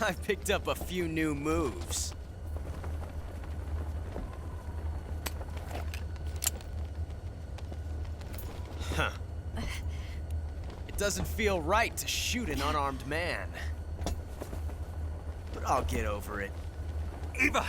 I picked up a few new moves. Huh. It doesn't feel right to shoot an unarmed man. But I'll get over it. Eva!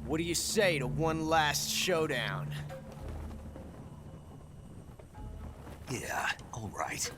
What do you say to one last showdown? Yeah, all right.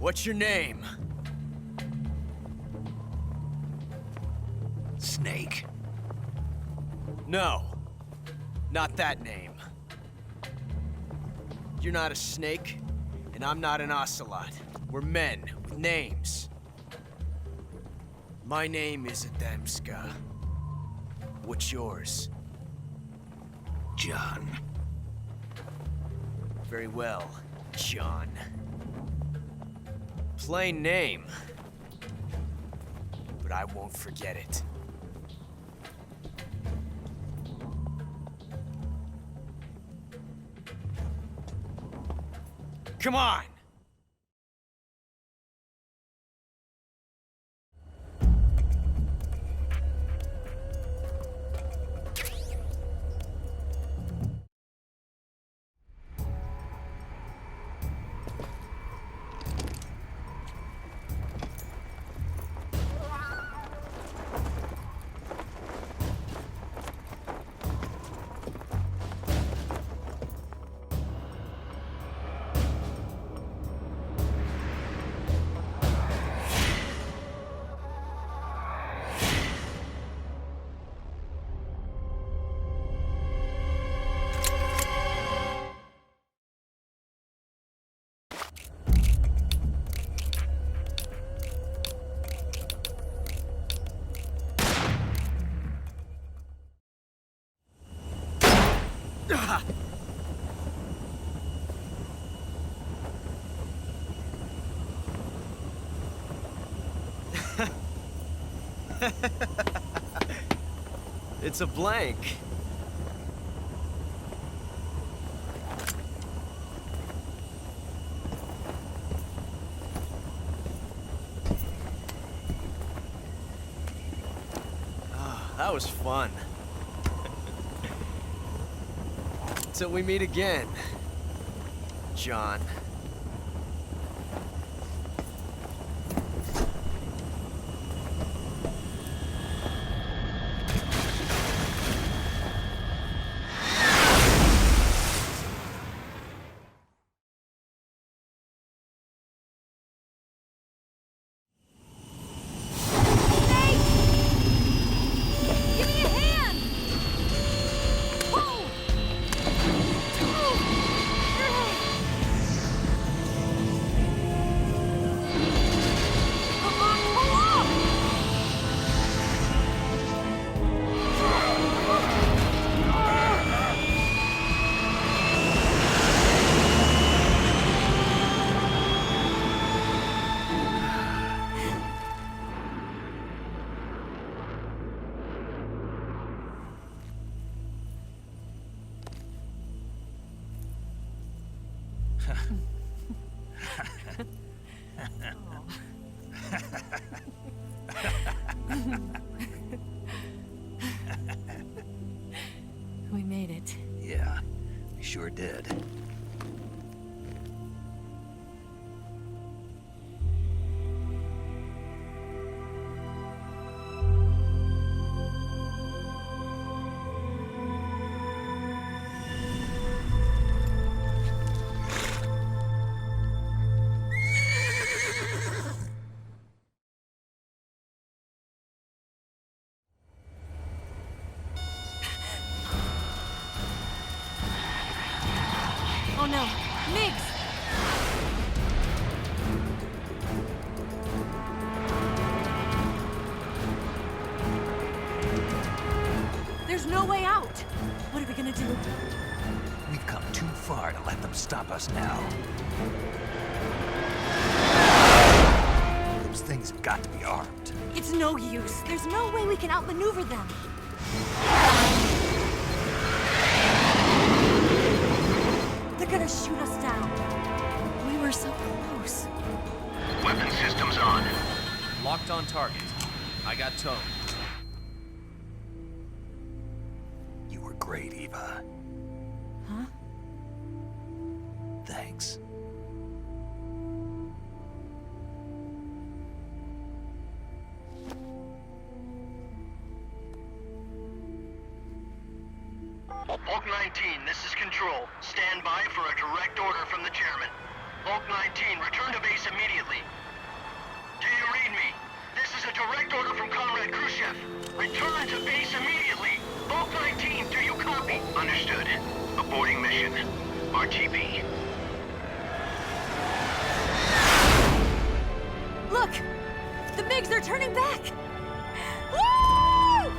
What's your name? Snake. No. Not that name. You're not a snake, and I'm not an ocelot. We're men with names. My name is Adamska. What's yours? John. Very well, John. Plain name. But I won't forget it. Come on! It's a blank. Ah, that was fun. Till we meet again, John. We made it. Yeah, we sure did. Oh no, Migs! There's no way out! What are we gonna do? We've come too far to let them stop us now. Those things have got to be armed. It's no use. There's no way we can outmaneuver them. They're gonna shoot us down. We were so close. Weapon systems on. Locked on target. I got towed. You were great, Eva. Huh? Thanks. Bulk 19, this is Control. Stand by for a direct order from the chairman. Bulk 19, return to base immediately. Do you read me? This is a direct order from Comrade Khrushchev. Return to base immediately. Bulk 19, do you copy? Understood. Aborting mission. RTB. Look! The MiGs are turning back! Woo!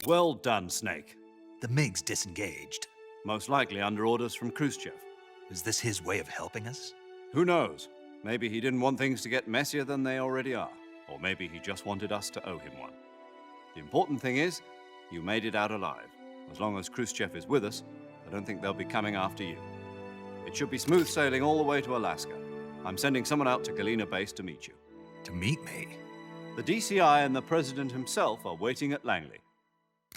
Well done, Snake. The MiGs disengaged. Most likely under orders from Khrushchev. Is this his way of helping us? Who knows? Maybe he didn't want things to get messier than they already are. Or maybe he just wanted us to owe him one. The important thing is, you made it out alive. As long as Khrushchev is with us, I don't think they'll be coming after you. It should be smooth sailing all the way to Alaska. I'm sending someone out to Galena Base to meet you. To meet me? The DCI and the President himself are waiting at Langley.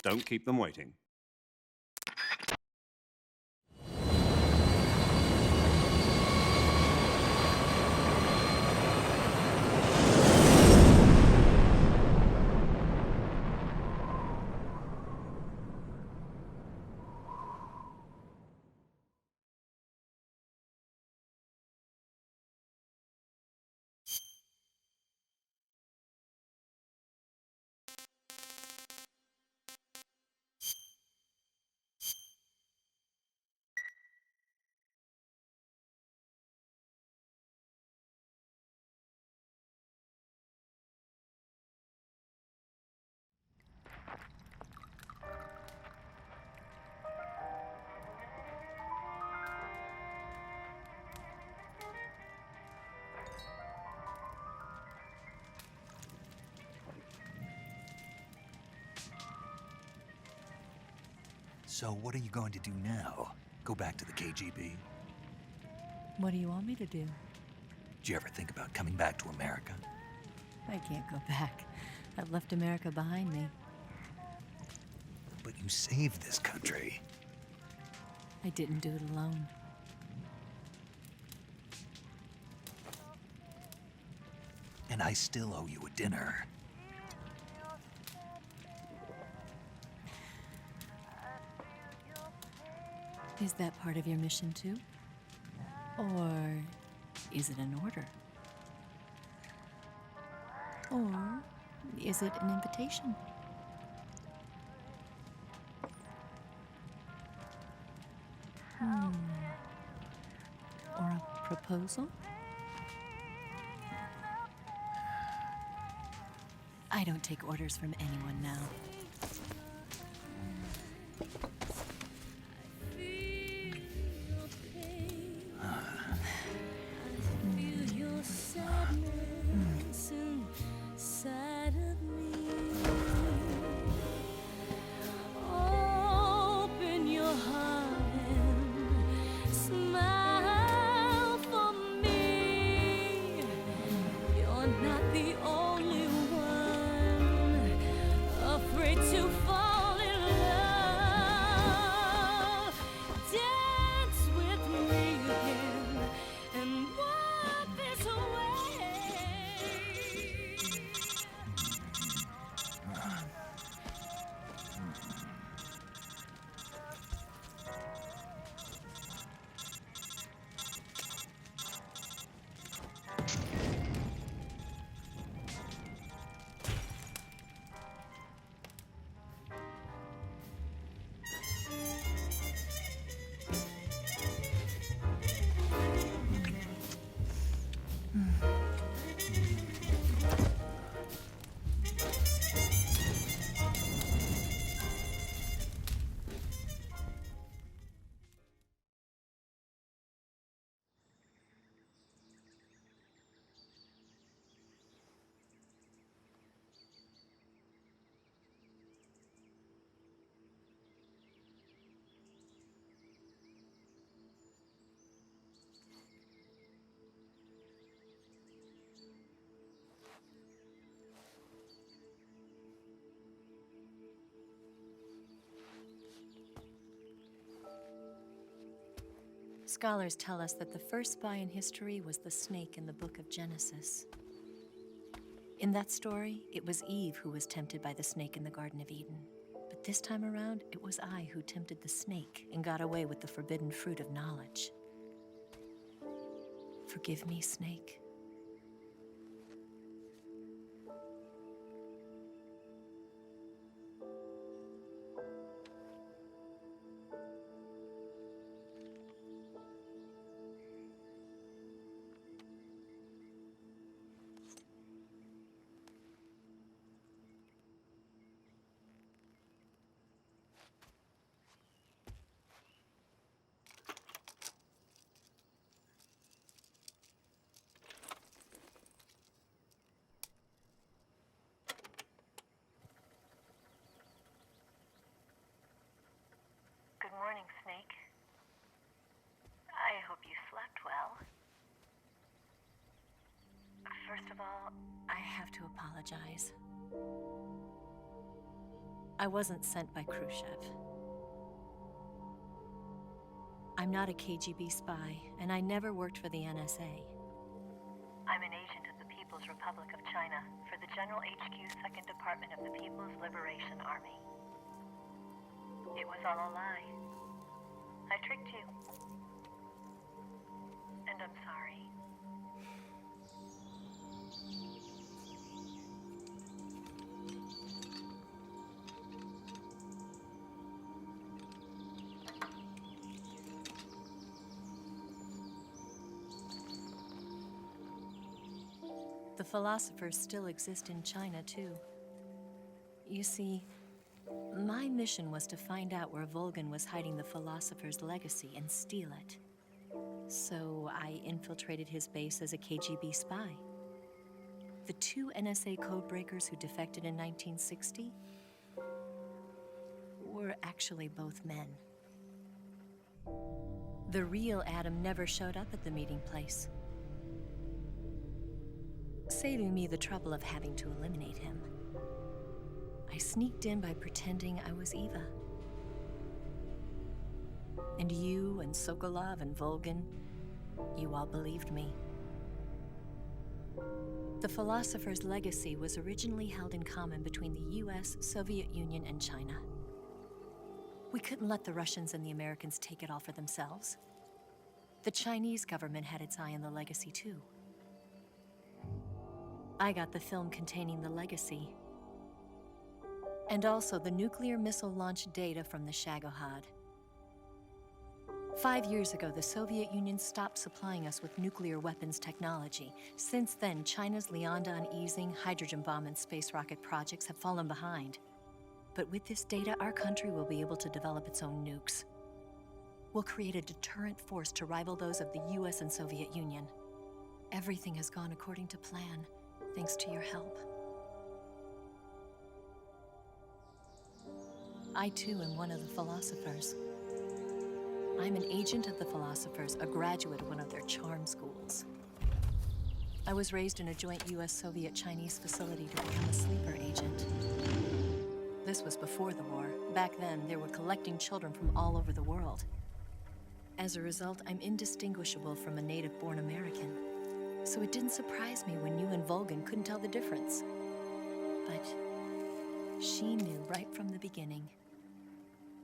Don't keep them waiting. So what are you going to do now? Go back to the KGB? What do you want me to do? Did you ever think about coming back to America? I can't go back. I've left America behind me. But you saved this country. I didn't do it alone. And I still owe you a dinner. Is that part of your mission too? Or is it an order? Or is it an invitation? Or a proposal? I don't take orders from anyone now. Scholars tell us that the first spy in history was the snake in the book of Genesis. In that story, it was Eve who was tempted by the snake in the Garden of Eden. But this time around, it was I who tempted the snake and got away with the forbidden fruit of knowledge. Forgive me, snake. Good morning, Snake. I hope you slept well. First of all, I have to apologize. I wasn't sent by Khrushchev. I'm not a KGB spy, and I never worked for the NSA. I'm an agent of the People's Republic of China for the General HQ 2nd Department of the People's Liberation Army. It was all a lie. I tricked you. And I'm sorry. The philosophers still exist in China, too. You see, my mission was to find out where Volgin was hiding the philosopher's legacy and steal it. So I infiltrated his base as a KGB spy. The 2 NSA codebreakers who defected in 1960 were actually both men. The real Adam never showed up at the meeting place, saving me the trouble of having to eliminate him. I sneaked in by pretending I was Eva. And you and Sokolov and Volgin, you all believed me. The philosopher's legacy was originally held in common between the US, Soviet Union, and China. We couldn't let the Russians and the Americans take it all for themselves. The Chinese government had its eye on the legacy too. I got the film containing the legacy, and also the nuclear missile launch data from the Shagohod. 5 years ago, the Soviet Union stopped supplying us with nuclear weapons technology. Since then, China's Liaodong easing, hydrogen bomb, and space rocket projects have fallen behind. But with this data, our country will be able to develop its own nukes. We'll create a deterrent force to rival those of the US and Soviet Union. Everything has gone according to plan, thanks to your help. I too am one of the philosophers. I'm an agent of the philosophers, a graduate of one of their charm schools. I was raised in a joint US-Soviet-Chinese facility to become a sleeper agent. This was before the war. Back then, they were collecting children from all over the world. As a result, I'm indistinguishable from a native-born American. So it didn't surprise me when you and Volgin couldn't tell the difference. But she knew right from the beginning.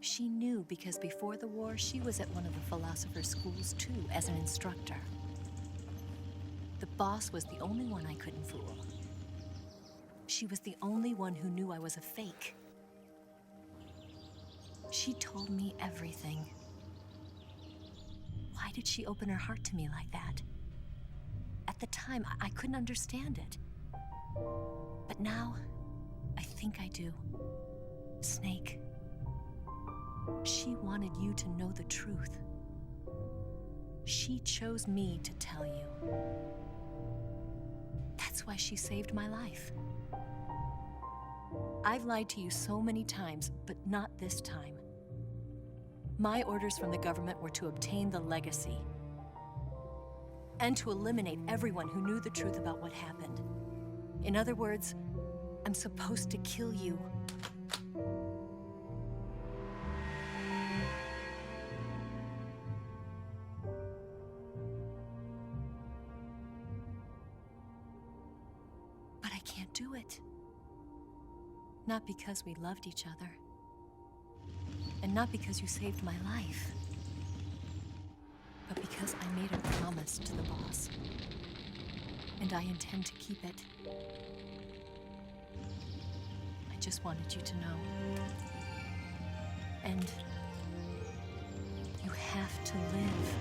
She knew because before the war, she was at one of the philosopher's schools too, as an instructor. The boss was the only one I couldn't fool. She was the only one who knew I was a fake. She told me everything. Why did she open her heart to me like that? At the time, I couldn't understand it. But now, I think I do. Snake. She wanted you to know the truth. She chose me to tell you. That's why she saved my life. I've lied to you so many times, but not this time. My orders from the government were to obtain the legacy and to eliminate everyone who knew the truth about what happened. In other words, I'm supposed to kill you. can't do it. Not because we loved each other. And not because you saved my life. But because I made a promise to the boss. And I intend to keep it. I just wanted you to know. And you have to live.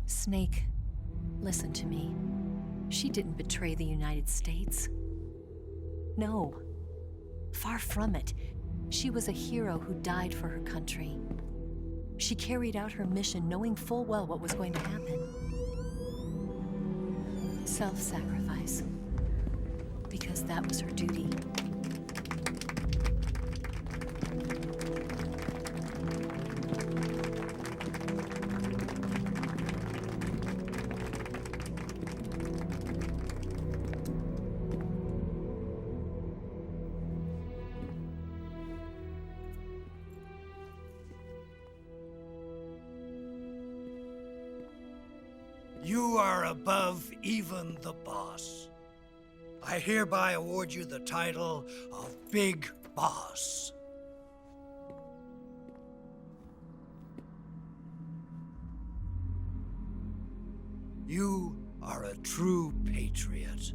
Snake, listen to me. She didn't betray the United States. No, far from it. She was a hero who died for her country. She carried out her mission knowing full well what was going to happen. Self-sacrifice. Because that was her duty. You are above even the boss. I hereby award you the title of Big Boss. You are a true patriot.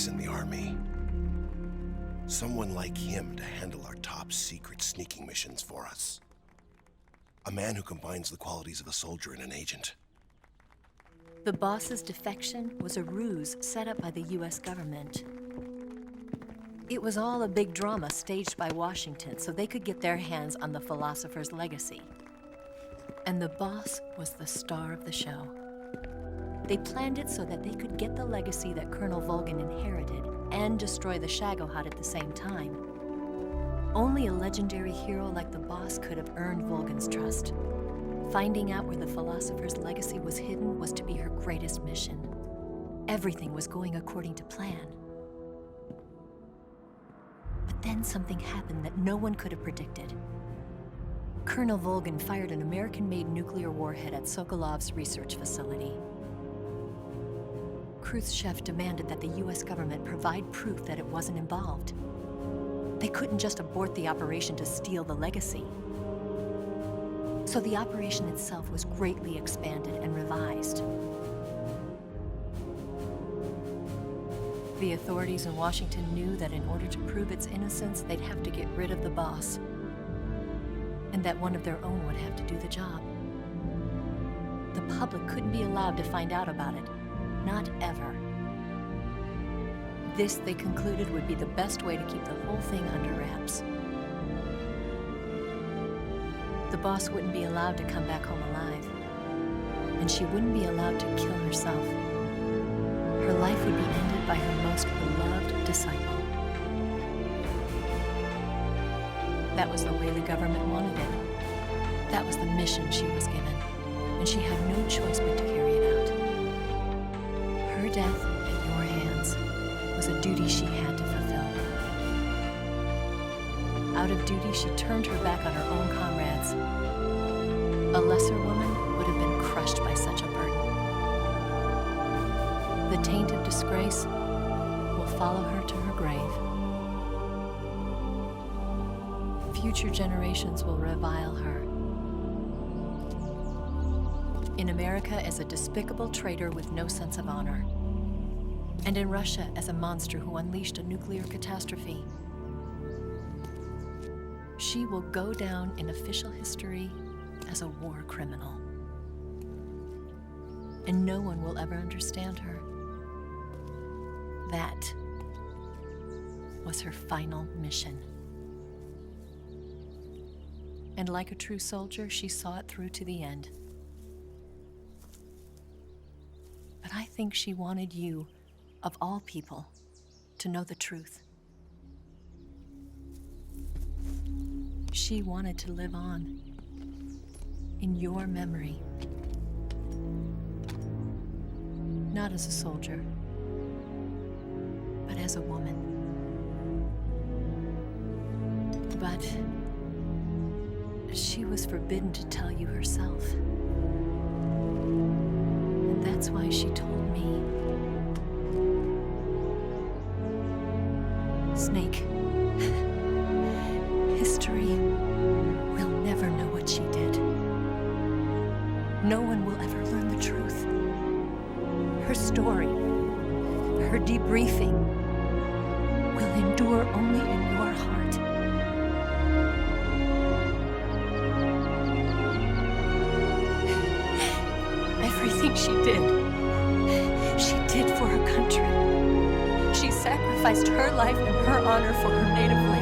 In the Army. Someone like him to handle our top secret sneaking missions for us. A man who combines the qualities of a soldier and an agent. The boss's defection was a ruse set up by the US government. It was all a big drama staged by Washington so they could get their hands on the philosopher's legacy. And the boss was the star of the show. They planned it so that they could get the legacy that Colonel Volgin inherited and destroy the Shagohod at the same time. Only a legendary hero like the boss could have earned Volgin's trust. Finding out where the philosopher's legacy was hidden was to be her greatest mission. Everything was going according to plan. But then something happened that no one could have predicted. Colonel Volgin fired an American-made nuclear warhead at Sokolov's research facility. Khrushchev demanded that the US government provide proof that it wasn't involved. They couldn't just abort the operation to steal the legacy. So the operation itself was greatly expanded and revised. The authorities in Washington knew that in order to prove its innocence, they'd have to get rid of the boss, and that one of their own would have to do the job. The public couldn't be allowed to find out about it. Not ever. This, they concluded, would be the best way to keep the whole thing under wraps. The boss wouldn't be allowed to come back home alive, and she wouldn't be allowed to kill herself. Her life would be ended by her most beloved disciple. That was the way the government wanted it. That was the mission she was given, and she had no choice but to carry it out. Her death at your hands was a duty she had to fulfill. Out of duty, she turned her back on her own comrades. A lesser woman would have been crushed by such a burden. The taint of disgrace will follow her to her grave. Future generations will revile her. In America as a despicable traitor with no sense of honor. And in Russia as a monster who unleashed a nuclear catastrophe. She will go down in official history as a war criminal. And no one will ever understand her. That was her final mission. And like a true soldier, she saw it through to the end. But I think she wanted you, of all people, to know the truth. She wanted to live on in your memory. Not as a soldier, but as a woman. But she was forbidden to tell you herself. And that's why she told me. Snake, history will never know what she did. No one will ever learn the truth. Her story, her debriefing, will endure only in your heart. Everything she did for her country. She sacrificed her life and her honor for her native land.